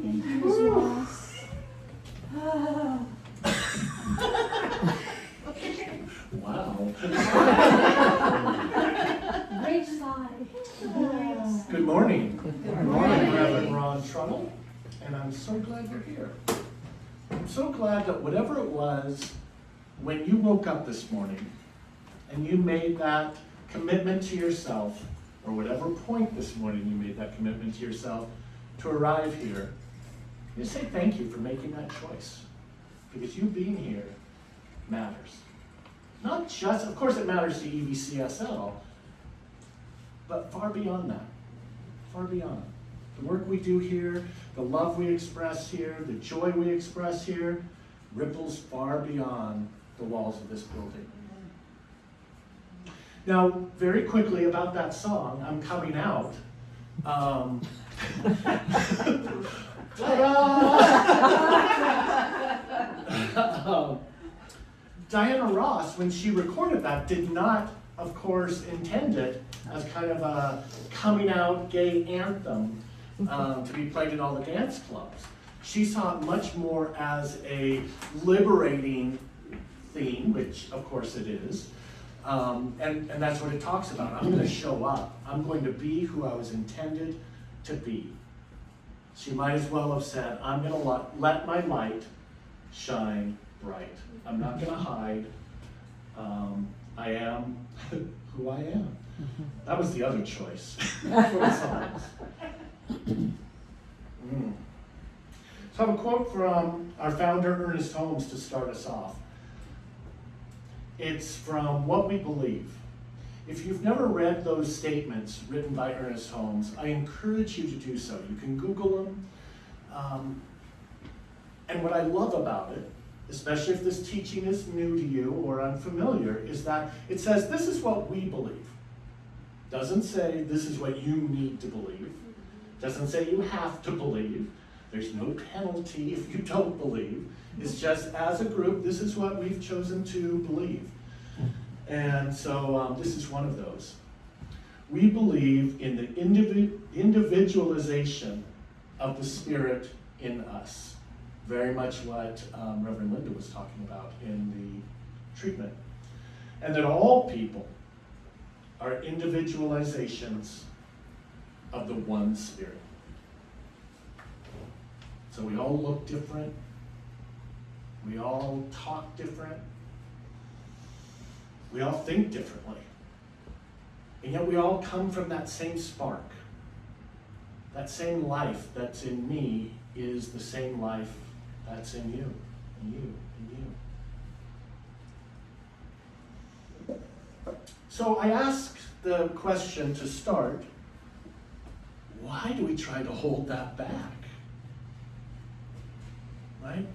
Wow. Great sigh. Good morning. Good morning. Reverend Ron Trunnell, and I'm so glad you're here. I'm so glad that whatever it was, when you woke up this morning and you made that commitment to yourself, or whatever point this morning you made that commitment to yourself to arrive here, you say thank you for making that choice. Because you being here matters. Not just, of course it matters to EVCSL, but far beyond that. Far beyond. The work we do here, the love we express here, the joy we express here, ripples far beyond the walls of this building. Now, very quickly about that song, I'm Coming Out. Diana Ross, when she recorded that, did not, of course, intend it as kind of a coming out gay anthem to be played in all the dance clubs. She saw it much more as a liberating theme, which of course it is, and that's what it talks about. I'm going to show up. I'm going to be who I was intended to be. She might as well have said, I'm going to let my light shine bright. I'm not going to hide. I am who I am. That was the other choice for the songs. So I have a quote from our founder, Ernest Holmes, to start us off. It's from What We Believe. If you've never read those statements written by Ernest Holmes, I encourage you to do so. You can Google them. And what I love about it, especially if this teaching is new to you or unfamiliar, is that it says this is what we believe. Doesn't say this is what you need to believe. Doesn't say you have to believe. There's no penalty if you don't believe. It's just as a group, this is what we've chosen to believe. And so this is one of those. We believe in the individualization of the Spirit in us. Very much what Reverend Linda was talking about in the treatment. And that all people are individualizations of the one Spirit. So we all look different. We all talk different. We all think differently. And yet we all come from that same spark. That same life that's in me is the same life that's in you, and you, and you. So I asked the question to start, why do we try to hold that back? Right?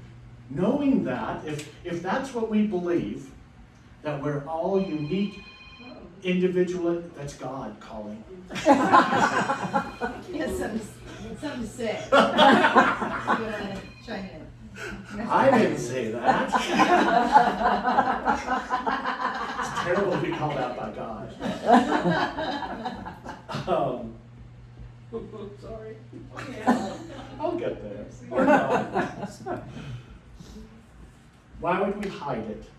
Knowing that, if that's what we believe, that we're all unique, individual, that's God calling. Yes, something to say. You want to chime in? I didn't say that. It's terrible to be called out by God. Sorry. I'll get there. Or not. Why would we hide it?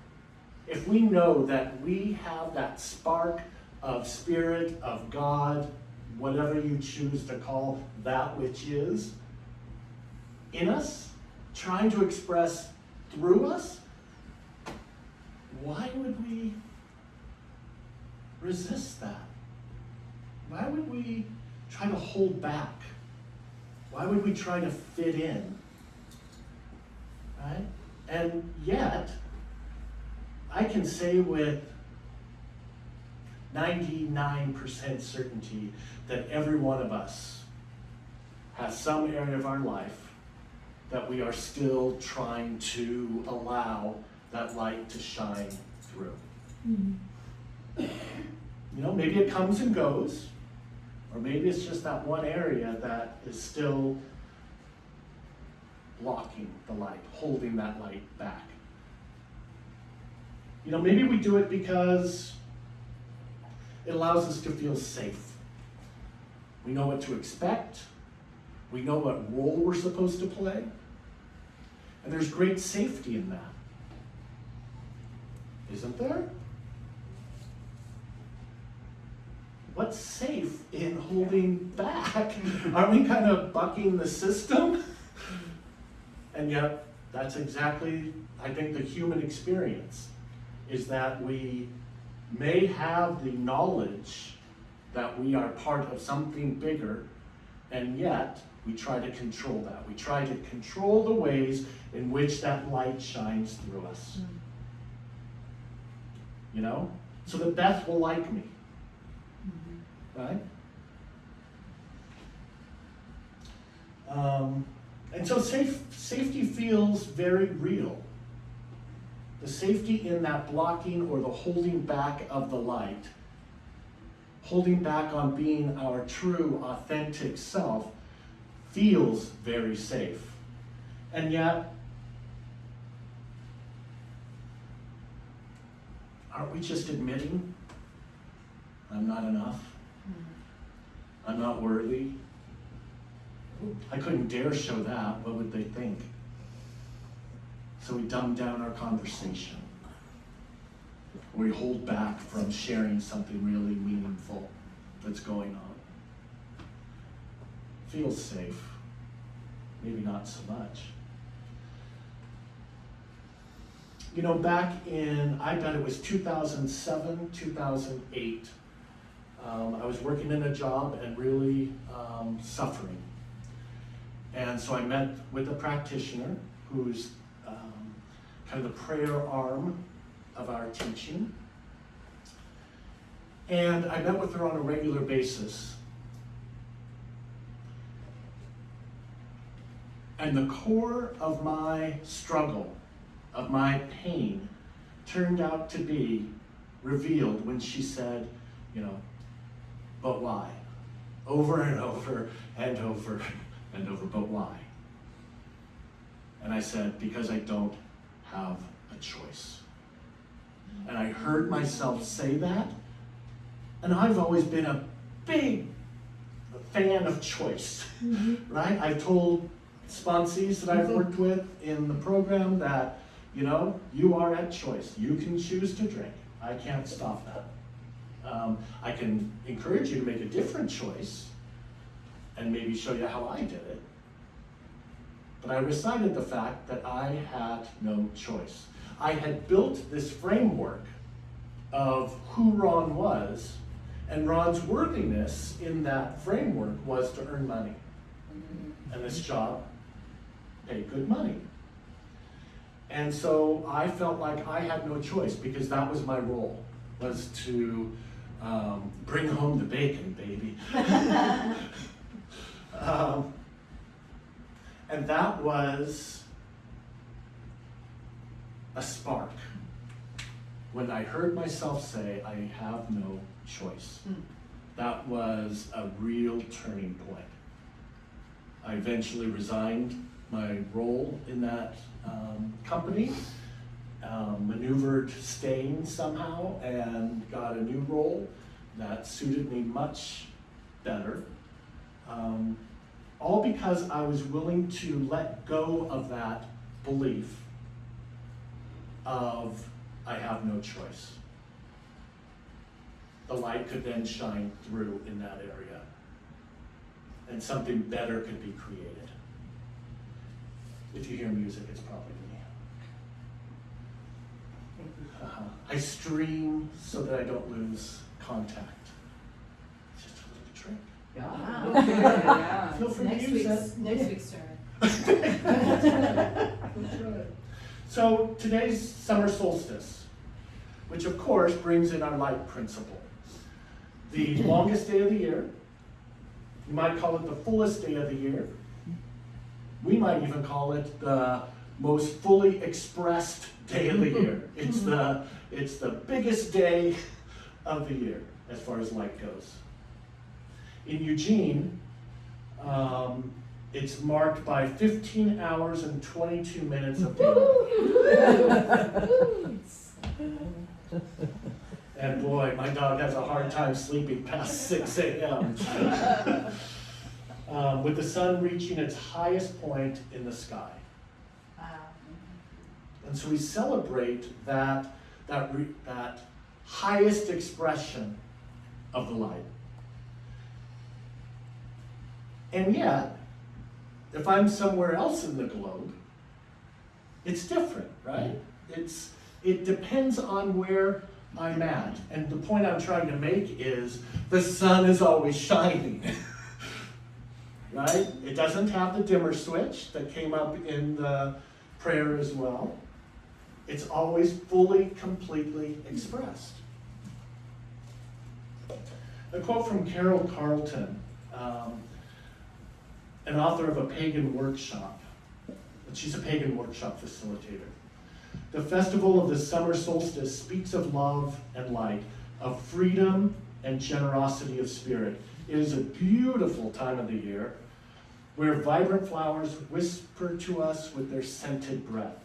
If we know that we have that spark of Spirit, of God, whatever you choose to call that which is, in us, trying to express through us, why would we resist that? Why would we try to hold back? Why would we try to fit in? Right? And yet, I can say with 99% certainty that every one of us has some area of our life that we are still trying to allow that light to shine through. Mm-hmm. You know, maybe it comes and goes, or maybe it's just that one area that is still blocking the light, holding that light back. You know, maybe we do it because it allows us to feel safe. We know what to expect. We know what role we're supposed to play. And there's great safety in that. Isn't there? What's safe in holding back? Aren't we kind of bucking the system? And yet, that's exactly, I think, the human experience, is that we may have the knowledge that we are part of something bigger, and yet we try to control that. We try to control the ways in which that light shines through us. You know? So that Beth will like me. Right? And so safety feels very real. The safety in that blocking or the holding back of the light, holding back on being our true, authentic self, feels very safe. And yet, aren't we just admitting, I'm not enough? I'm not worthy? I couldn't dare show that. What would they think? So we dumb down our conversation. We hold back from sharing something really meaningful that's going on. Feels safe. Maybe not so much. You know, back in, I bet it was 2007, 2008, I was working in a job and really suffering. And so I met with a practitioner who's kind of the prayer arm of our teaching. And I met with her on a regular basis. And the core of my struggle, of my pain, turned out to be revealed when she said, you know, but why? Over and over and over and over, but why? And I said, because I don't have a choice. And I heard myself say that, and I've always been a big fan of choice, right? I've told sponsees that I've worked with in the program that, you know, you are at choice. You can choose to drink. I can't stop that. I can encourage you to make a different choice and maybe show you how I did it. But I recited the fact that I had no choice. I had built this framework of who Ron was, and Ron's worthiness in that framework was to earn money. And this job paid good money. And so I felt like I had no choice because that was my role, was to bring home the bacon, baby. And that was a spark when I heard myself say, I have no choice. That was a real turning point. I eventually resigned my role in that company, maneuvered staying somehow, and got a new role that suited me much better. All because I was willing to let go of that belief of I have no choice. The light could then shine through in that area, and something better could be created. If you hear music, it's probably me. I stream so that I don't lose contact. It's just a little trick. Wow. Yeah. Feel free to Next use week's, that. next week's turn. That's right. So today's summer solstice, which of course brings in our light principle. The longest day of the year. You might call it the fullest day of the year. We might even call it the most fully expressed day of the year. It's the biggest day of the year as far as light goes. In Eugene, it's marked by 15 hours and 22 minutes of daylight. And boy, my dog has a hard time sleeping past 6 a.m. with the sun reaching its highest point in the sky. Wow. And so we celebrate that highest expression of the light. And yet, if I'm somewhere else in the globe, it's different, right? It depends on where I'm at. And the point I'm trying to make is the sun is always shining, right? It doesn't have the dimmer switch that came up in the prayer as well. It's always fully, completely expressed. A quote from Carol Carlton, an author of a pagan workshop. She's a pagan workshop facilitator. The festival of the Summer Solstice speaks of love and light, of freedom and generosity of spirit. It is a beautiful time of the year where vibrant flowers whisper to us with their scented breath.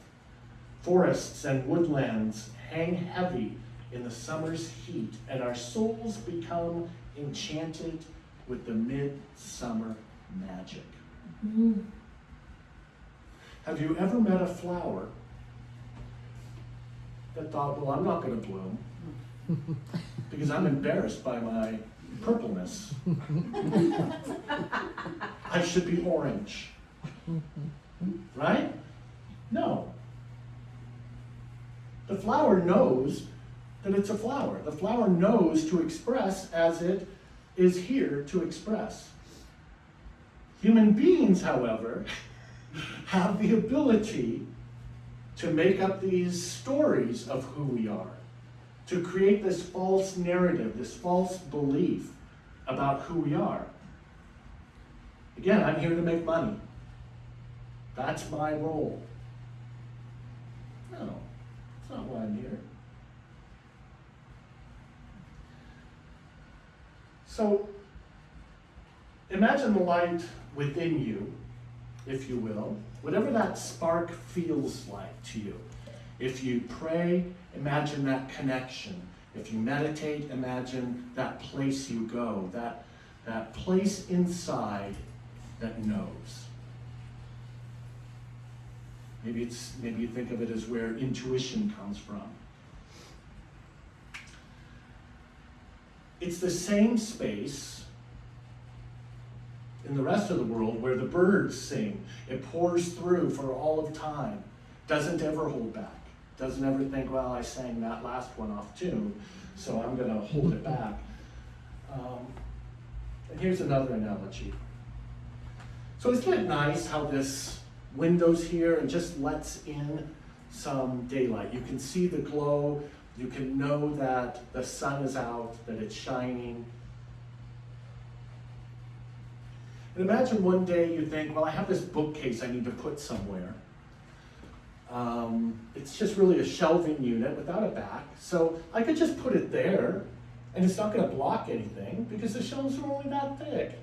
Forests and woodlands hang heavy in the summer's heat, and our souls become enchanted with the midsummer magic. Have you ever met a flower that thought, well, I'm not going to bloom because I'm embarrassed by my purpleness. I should be orange. Right? No. The flower knows that it's a flower. The flower knows to express as it is here to express. Human beings, however, have the ability to make up these stories of who we are, to create this false narrative, this false belief about who we are. Again, I'm here to make money. That's my role. No, that's not why I'm here. So, imagine the light within you, if you will, whatever that spark feels like to you. If you pray, imagine that connection. If you meditate, imagine that place you go, that place inside that knows. Maybe you think of it as where intuition comes from. It's the same space in the rest of the world where the birds sing. It pours through for all of time. Doesn't ever hold back. Doesn't ever think, well, I sang that last one off tune, so I'm going to hold it back. And here's another analogy. So isn't it nice how this window's here and just lets in some daylight? You can see the glow. You can know that the sun is out, that it's shining. And imagine one day you think, well, I have this bookcase I need to put somewhere. It's just really a shelving unit without a back. So I could just put it there, and it's not going to block anything because the shelves are only that thick.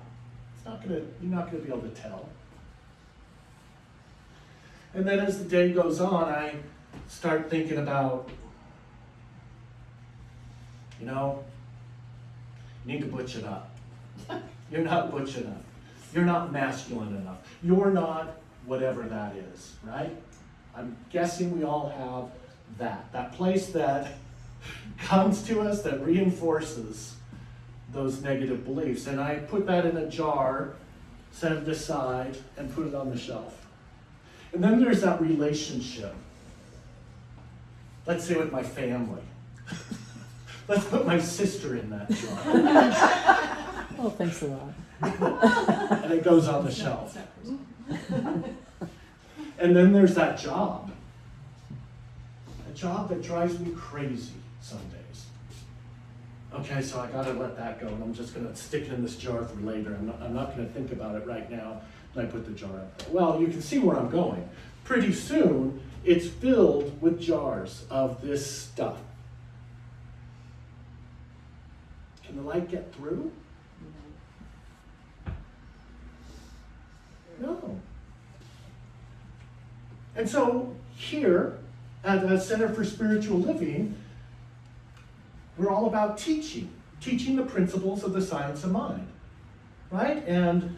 You're not going to be able to tell. And then as the day goes on, I start thinking about, you need to butch it up. You're not butch enough. You're not masculine enough. You're not whatever that is, right? I'm guessing we all have that place that comes to us that reinforces those negative beliefs. And I put that in a jar, set it aside, and put it on the shelf. And then there's that relationship. Let's say with my family. Let's put my sister in that jar. Oh, thanks a lot. And it goes on the shelf. And then there's that job. A job that drives me crazy some days. Okay, so I gotta let that go, and I'm just gonna stick it in this jar for later. I'm not gonna think about it right now, and I put the jar up there. Well, you can see where I'm going. Pretty soon, it's filled with jars of this stuff. Can the light get through? No. And so here at the Center for Spiritual Living, we're all about teaching the principles of the science of mind, right? And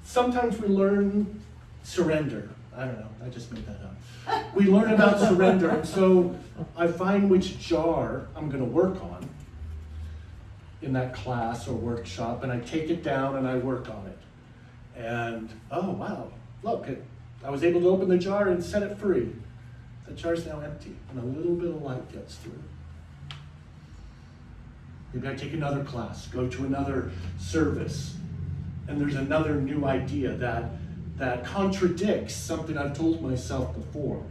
Sometimes we learn surrender. I don't know, I just made that up. We learn about surrender, and so I find which jar I'm gonna work on in that class or workshop, and I take it down and I work on it. And, oh wow, look, I was able to open the jar and set it free. The jar's now empty, and a little bit of light gets through. Maybe I take another class, go to another service, and there's another new idea that contradicts something I've told myself before.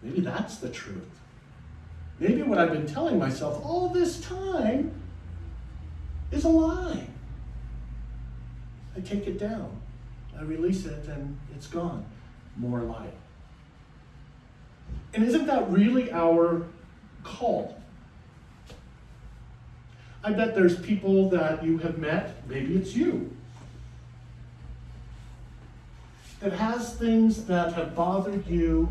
Maybe that's the truth. Maybe what I've been telling myself all this time is a lie. I take it down, I release it, and it's gone. More light. And isn't that really our call? I bet there's people that you have met, maybe it's you, that has things that have bothered you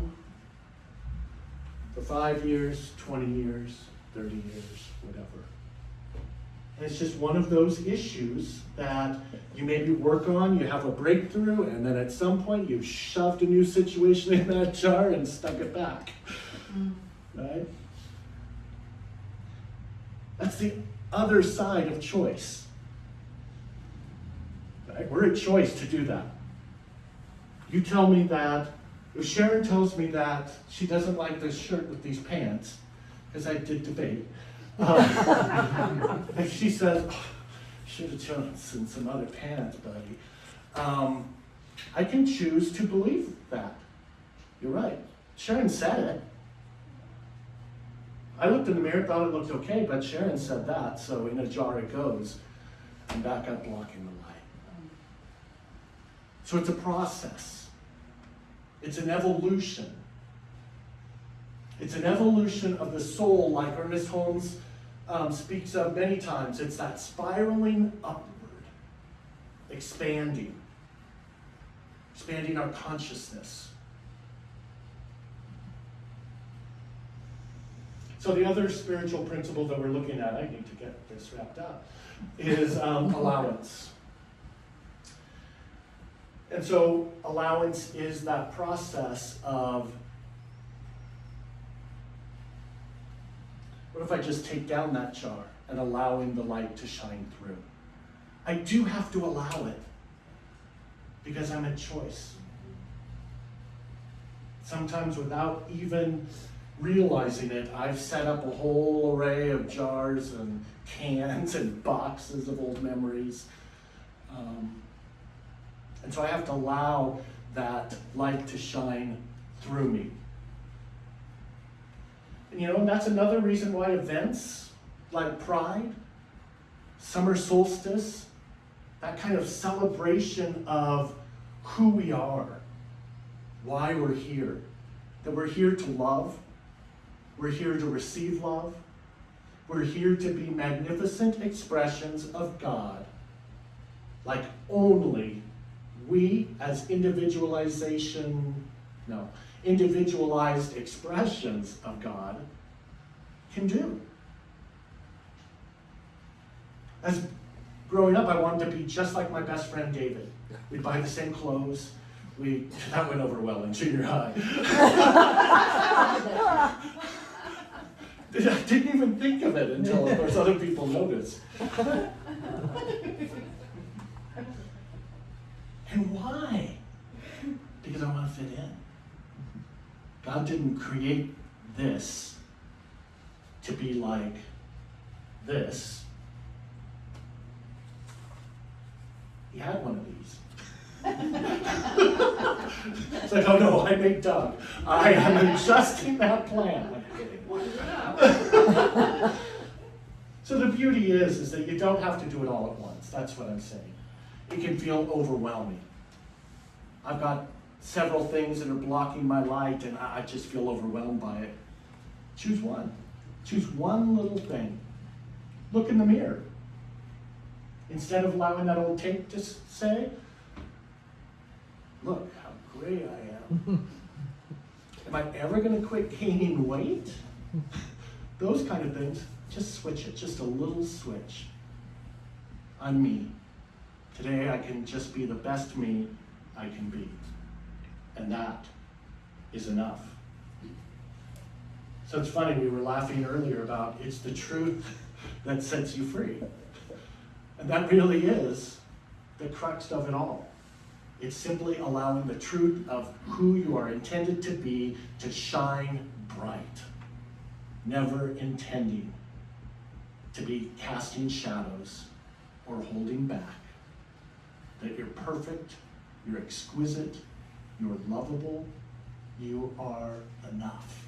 for 5 years, 20 years, 30 years, whatever. And it's just one of those issues that you maybe work on, you have a breakthrough, and then at some point you've shoved a new situation in that jar and stuck it back. Right? That's the other side of choice. Right? We're a choice to do that. You tell me that, if Sharon tells me that she doesn't like this shirt with these pants, because I did debate, if she says, oh, should have chosen some other pants, buddy, I can choose to believe that. You're right. Sharon said it. I looked in the mirror, thought it looked okay, but Sharon said that, so in a jar it goes. I'm back up blocking the light. So it's a process. It's an evolution. It's an evolution of the soul, like Ernest Holmes speaks of many times. It's that spiraling upward, expanding our consciousness. So the other spiritual principle that we're looking at, I need to get this wrapped up, is allowance. And so allowance is that process of, what if I just take down that jar and allowing the light to shine through? I do have to allow it because I'm a choice. Sometimes without even realizing it, I've set up a whole array of jars and cans and boxes of old memories. And so I have to allow that light to shine through me. And and that's another reason why events like Pride, Summer Solstice, that kind of celebration of who we are, why we're here, that we're here to love, we're here to receive love, we're here to be magnificent expressions of God, like only we as individualized expressions of God can do. As growing up, I wanted to be just like my best friend David. We'd buy the same clothes. That went over well in junior high. I didn't even think of it until, of course, other people noticed. And why? Because I want to fit in. God didn't create this to be like this. He had one of these. It's like, oh no, I make Doug. I am adjusting that plan. I'm kidding. So the beauty is that you don't have to do it all at once. That's what I'm saying. It can feel overwhelming. I've got several things that are blocking my light and I just feel overwhelmed by it. Choose one. Choose one little thing. Look in the mirror. Instead of allowing that old tape to say, look how great I am. Am I ever going to quit gaining weight? Those kind of things, just switch it, just a little switch. I'm me. Today I can just be the best me I can be. And that is enough. So it's funny, we were laughing earlier about it's the truth that sets you free. And that really is the crux of it all. It's simply allowing the truth of who you are intended to be to shine bright, never intending to be casting shadows or holding back. That you're perfect, you're exquisite, you're lovable, you are enough.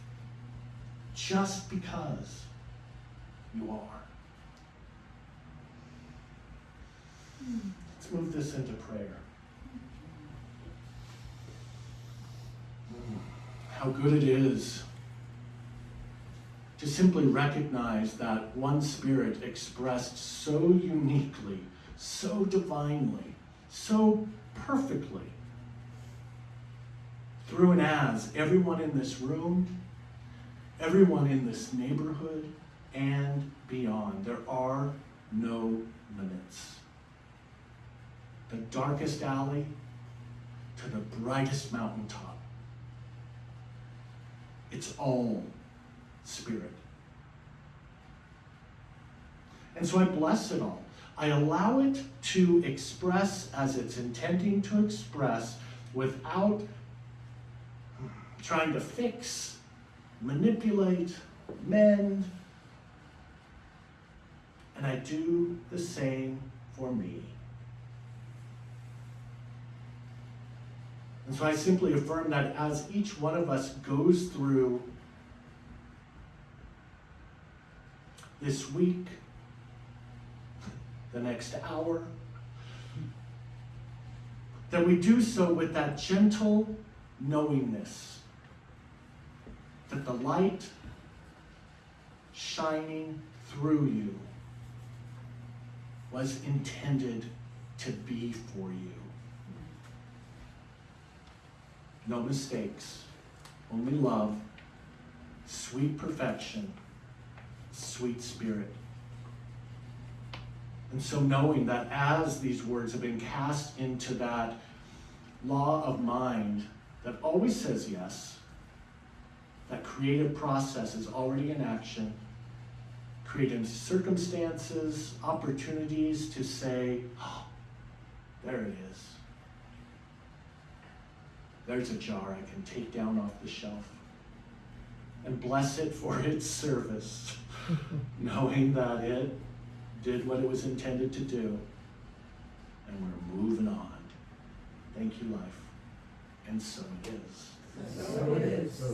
Just because you are. Let's move this into prayer. How good it is to simply recognize that one Spirit expressed so uniquely, so divinely, so perfectly, through and as everyone in this room, everyone in this neighborhood, and beyond. There are no limits. The darkest alley to the brightest mountaintop. It's all Spirit. And so I bless it all. I allow it to express as it's intending to express without trying to fix, manipulate, mend. And I do the same for me. And so I simply affirm that as each one of us goes through this week, the next hour, that we do so with that gentle knowingness that the light shining through you was intended to be for you. No mistakes, only love, sweet perfection, sweet Spirit. And so knowing that as these words have been cast into that law of mind that always says yes, that creative process is already in action, creating circumstances, opportunities to say, oh, there it is. There's a jar I can take down off the shelf and bless it for its service, knowing that it did what it was intended to do, and we're moving on. Thank you, life. And so it is. So it is.